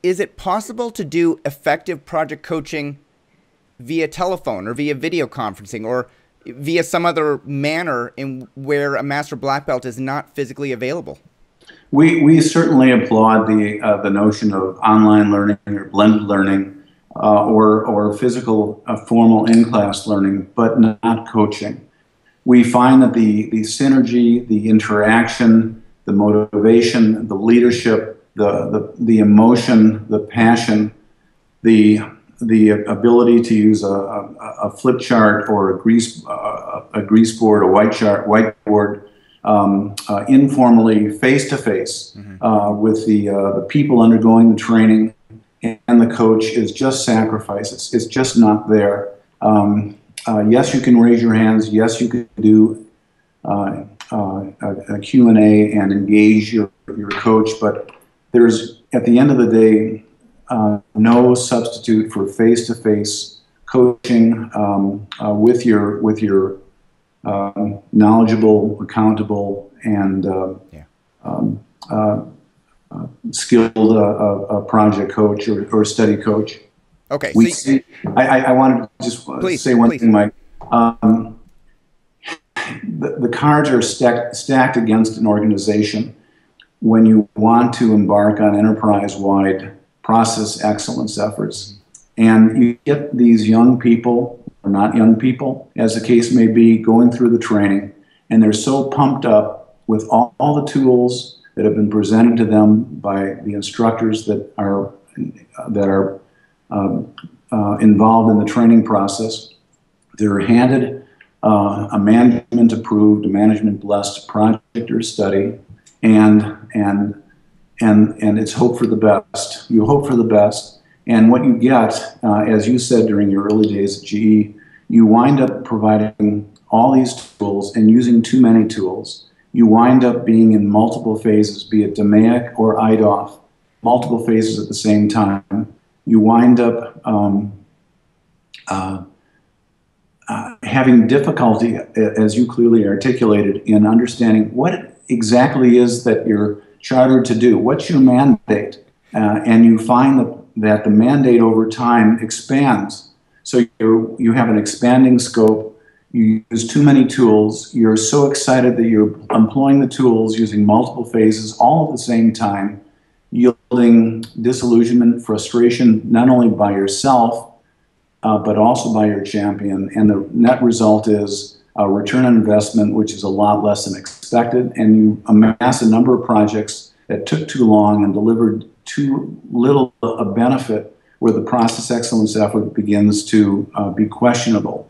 it possible to do effective project coaching via telephone or via video conferencing or via some other manner in where a master black belt is not physically available? We certainly applaud the notion of online learning or blended learning, or physical formal in-class learning, but not coaching. We find that the synergy, the interaction, the motivation, the leadership, the emotion, the passion, the ability to use a flip chart or a grease board, a whiteboard, informally, face to face, with the people undergoing the training and the coach is just sacrifice. It's just not there. Yes, you can raise your hands. Yes, you can do a Q&A and engage your coach, but there's, at the end of the day, no substitute for face-to-face coaching with your knowledgeable, accountable, and skilled project coach or study coach. Okay. I wanted to just say one thing, Mike. The cards are stacked against an organization when you want to embark on enterprise-wide process excellence efforts. And you get these young people, or not young people, as the case may be, going through the training, and they're so pumped up with all the tools that have been presented to them by the instructors that are involved in the training process. They're handed a management-approved, management-blessed project or study, and it's hope for the best. You hope for the best, and what you get, as you said during your early days at GE, you wind up providing all these tools and using too many tools. You wind up being in multiple phases, be it DMAIC or IDOF, multiple phases at the same time. You wind up having difficulty, as you clearly articulated, in understanding what exactly is that you're chartered to do. What's your mandate? And you find that the mandate over time expands. So you have an expanding scope. You use too many tools. You're so excited that you're employing the tools using multiple phases all at the same time, yielding disillusionment, frustration, not only by yourself, but also by your champion. And the net result is a return on investment, which is a lot less than expected. And you amass a number of projects that took too long and delivered too little a benefit, where the process excellence effort begins to be questionable.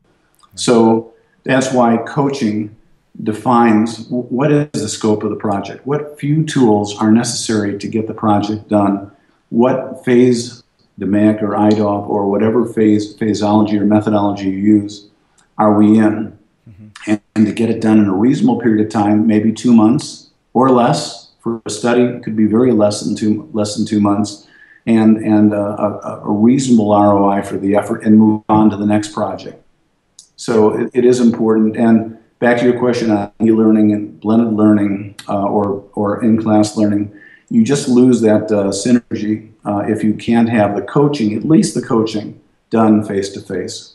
So that's why coaching defines what is the scope of the project, what few tools are necessary to get the project done, what phase, DMAIC or IDOF or whatever phaseology or methodology you use, are we in? And to get it done in a reasonable period of time, maybe 2 months or less. For a study, it could be very less than 2 months, and a reasonable ROI for the effort, and move on to the next project. So it is important. And back to your question on e-learning and blended learning or in-class learning, you just lose that synergy if you can't have the coaching, at least the coaching, done face-to-face.